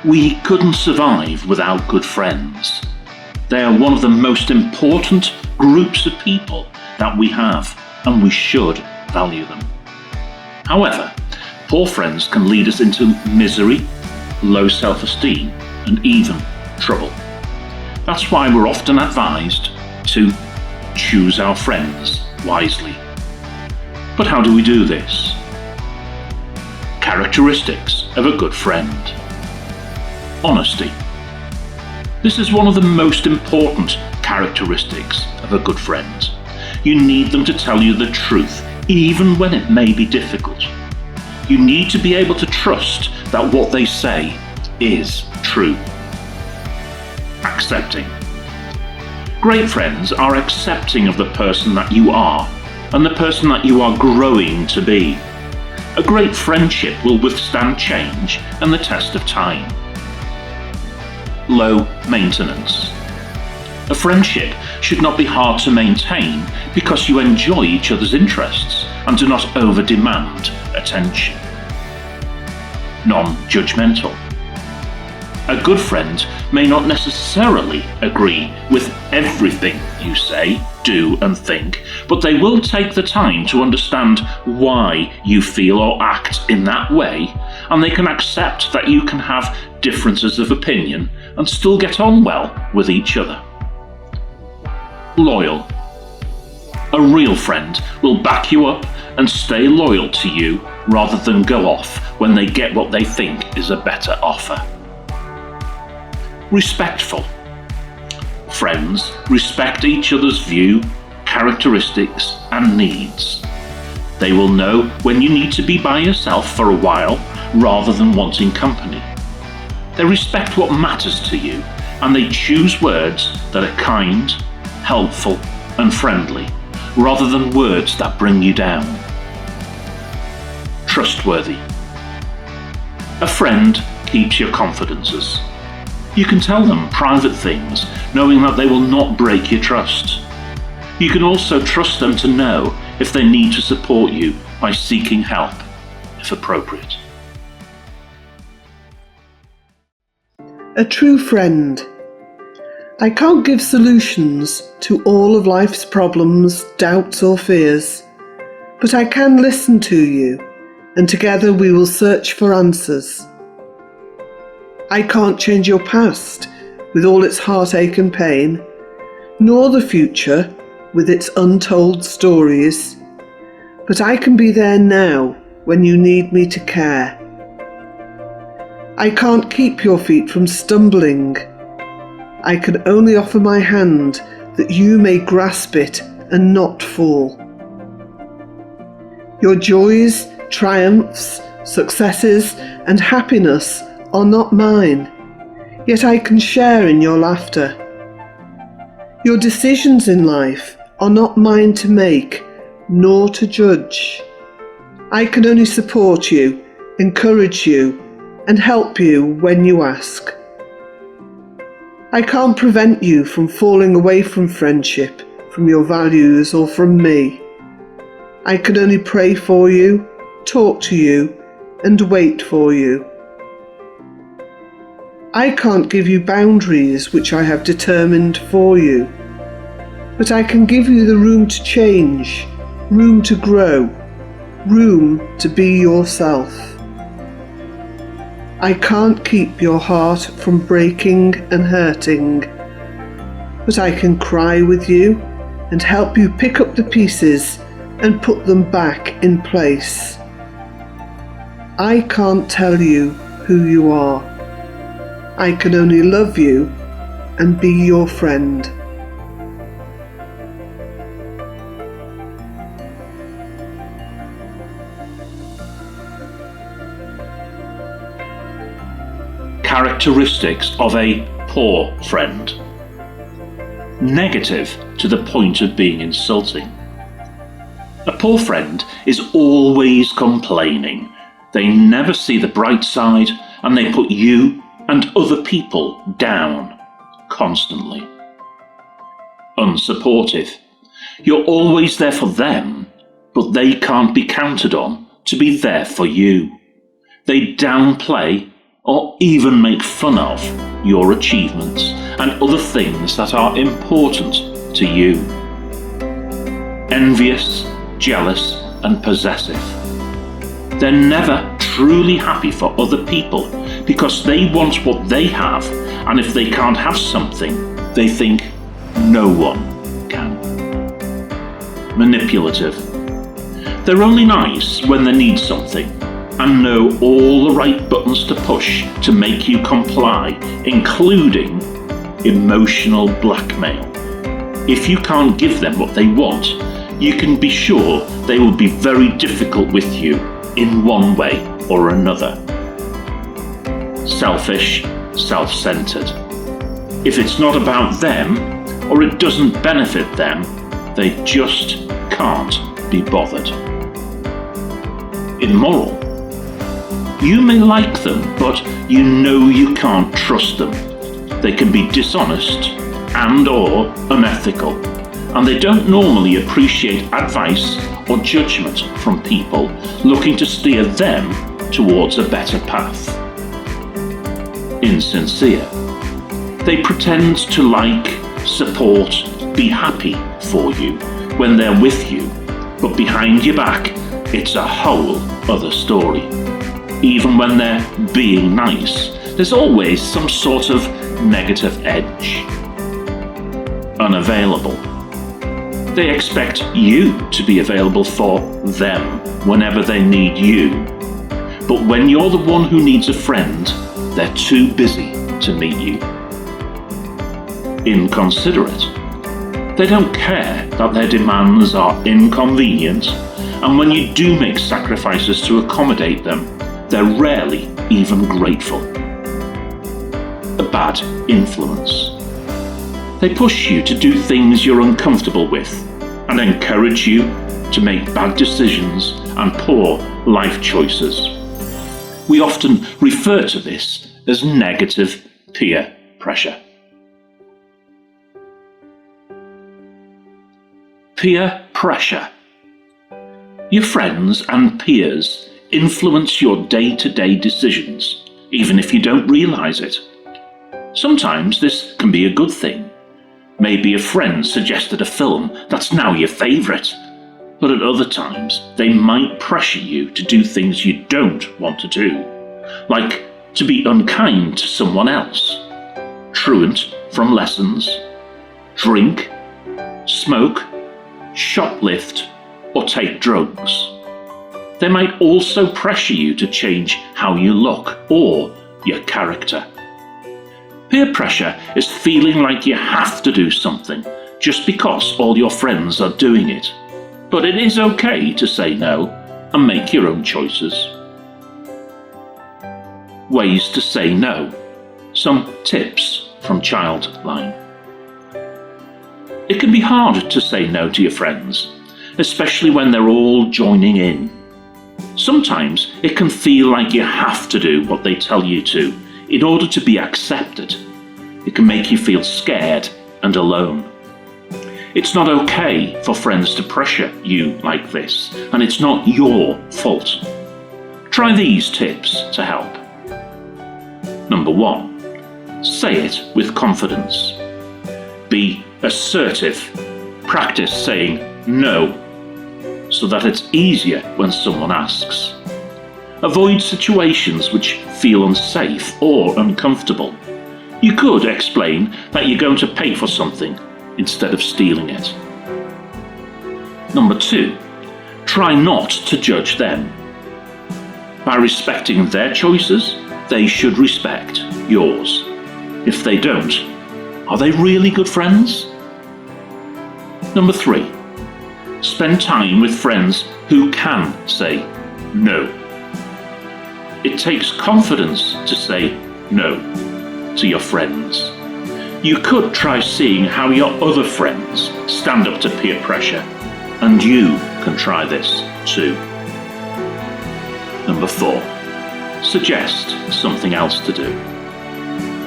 We couldn't survive without good friends. They are one of the most important groups of people that we have, and we should value them. However, poor friends can lead us into misery, low self-esteem, and even trouble. That's why we're often advised to choose our friends wisely. But how do we do this? Characteristics of a good friend. Honesty. This is one of the most important characteristics of a good friend. You need them to tell you the truth, even when it may be difficult. You need to be able to trust that what they say is true. Accepting. Great friends are accepting of the person that you are and the person that you are growing to be. A great friendship will withstand change and the test of time. Low maintenance. A friendship should not be hard to maintain because you enjoy each other's interests and do not over-demand attention. Non-judgmental. A good friend may not necessarily agree with everything you say, do and think, but they will take the time to understand why you feel or act in that way, and they can accept that you can have differences of opinion and still get on well with each other. Loyal. A real friend will back you up and stay loyal to you rather than go off when they get what they think is a better offer. Respectful. Friends respect each other's view, characteristics, and needs. They will know when you need to be by yourself for a while rather than wanting company. They respect what matters to you, and they choose words that are kind, helpful, and friendly, rather than words that bring you down. Trustworthy. A friend keeps your confidences. You can tell them private things, knowing that they will not break your trust. You can also trust them to know if they need to support you by seeking help, if appropriate. A true friend. I can't give solutions to all of life's problems, doubts or fears, but I can listen to you, and together we will search for answers. I can't change your past with all its heartache and pain, nor the future with its untold stories, but I can be there now when you need me to care. I can't keep your feet from stumbling. I can only offer my hand that you may grasp it and not fall. Your joys, triumphs, successes, and happiness are not mine, yet I can share in your laughter. Your decisions in life are not mine to make, nor to judge. I can only support you, encourage you, and help you when you ask. I can't prevent you from falling away from friendship, from your values, or from me. I can only pray for you, talk to you, and wait for you. I can't give you boundaries which I have determined for you, but I can give you the room to change, room to grow, room to be yourself. I can't keep your heart from breaking and hurting, but I can cry with you and help you pick up the pieces and put them back in place. I can't tell you who you are. I can only love you and be your friend. Characteristics of a poor friend. Negative to the point of being insulting. A poor friend is always complaining. They never see the bright side, and they put you and other people down constantly. Unsupportive. You're always there for them, but they can't be counted on to be there for you. They downplay or even make fun of your achievements and other things that are important to you. Envious, jealous, and possessive. They're never truly happy for other people because they want what they have, and if they can't have something, they think no one can. Manipulative. They're only nice when they need something and know all the right buttons to push to make you comply, including emotional blackmail. If you can't give them what they want, you can be sure they will be very difficult with you in one way or another. Selfish, self-centered. If it's not about them, or it doesn't benefit them, they just can't be bothered. Immoral. You may like them, but you know you can't trust them. They can be dishonest and/or unethical, and they don't normally appreciate advice or judgment from people looking to steer them towards a better path. Insincere. They pretend to like, support, be happy for you when they're with you, but behind your back, it's a whole other story. Even when they're being nice, there's always some sort of negative edge. Unavailable. They expect you to be available for them whenever they need you. But when you're the one who needs a friend, they're too busy to meet you. Inconsiderate. They don't care that their demands are inconvenient, and when you do make sacrifices to accommodate them, they're rarely even grateful. A bad influence. They push you to do things you're uncomfortable with and encourage you to make bad decisions and poor life choices. We often refer to this as negative peer pressure. Peer pressure. Your friends and peers influence your day-to-day decisions, even if you don't realize it. Sometimes this can be a good thing. Maybe a friend suggested a film that's now your favourite, but at other times they might pressure you to do things you don't want to do, like to be unkind to someone else, truant from lessons, drink, smoke, shoplift, or take drugs. They might also pressure you to change how you look or your character. Peer pressure is feeling like you have to do something just because all your friends are doing it. But it is okay to say no and make your own choices. Ways to say no. Some tips from Childline. It can be hard to say no to your friends, especially when they're all joining in. Sometimes it can feel like you have to do what they tell you to in order to be accepted. It can make you feel scared and alone. It's not okay for friends to pressure you like this, and it's not your fault. Try these tips to help. Number 1. Say it with confidence. Be assertive. Practice saying no, so that it's easier when someone asks. Avoid situations which feel unsafe or uncomfortable. You could explain that you're going to pay for something instead of stealing it. Number 2, try not to judge them. By respecting their choices, they should respect yours. If they don't, are they really good friends? Number 3, spend time with friends who can say no. It takes confidence to say no to your friends. You could try seeing how your other friends stand up to peer pressure, and you can try this too. Number 4, suggest something else to do.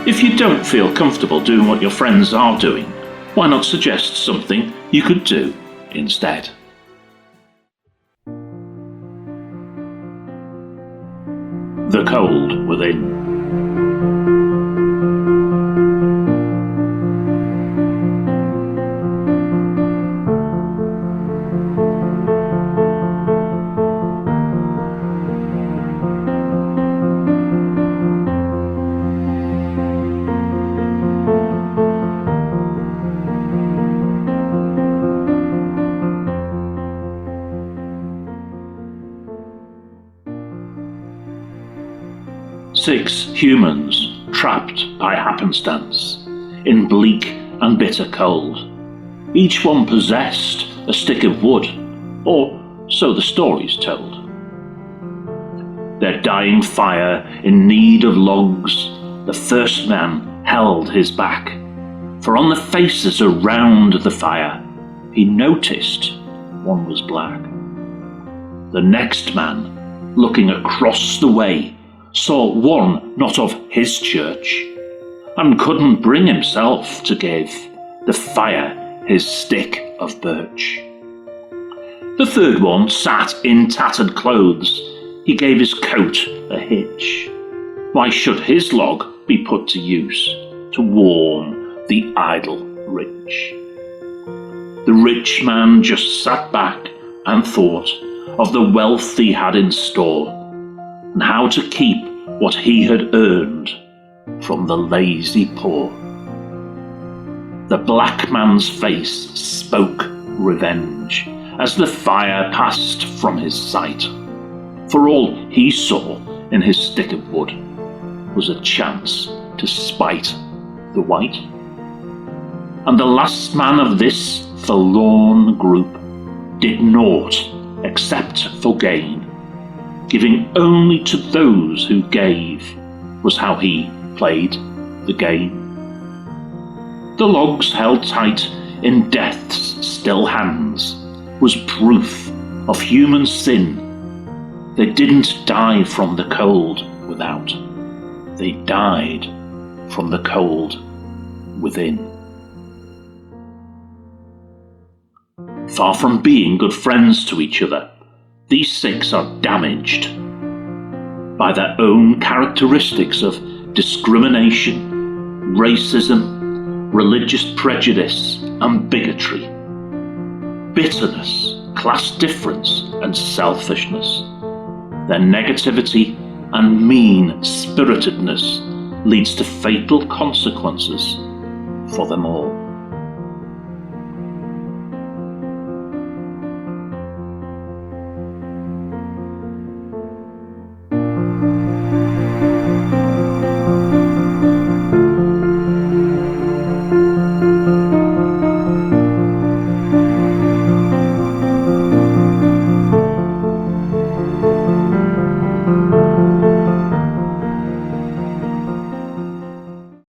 If you don't feel comfortable doing what your friends are doing, why not suggest something you could do instead? The cold within. 6 humans trapped by happenstance in bleak and bitter cold. Each one possessed a stick of wood, or so the stories told. Their dying fire in need of logs, the first man held his back, for on the faces around the fire he noticed one was black. The next man, looking across the way, saw one not of his church, and couldn't bring himself to give the fire his stick of birch. The third one sat in tattered clothes, he gave his coat a hitch. Why should his log be put to use to warm the idle rich? The rich man just sat back and thought of the wealth he had in store, and how to keep what he had earned from the lazy poor. The black man's face spoke revenge as the fire passed from his sight, for all he saw in his stick of wood was a chance to spite the white. And the last man of this forlorn group did naught except for gain, giving only to those who gave was how he played the game. The logs held tight in death's still hands was proof of human sin. They didn't die from the cold without, they died from the cold within. Far from being good friends to each other, these 6 are damaged by their own characteristics of discrimination, racism, religious prejudice and bigotry, bitterness, class difference and selfishness. Their negativity and mean-spiritedness leads to fatal consequences for them all.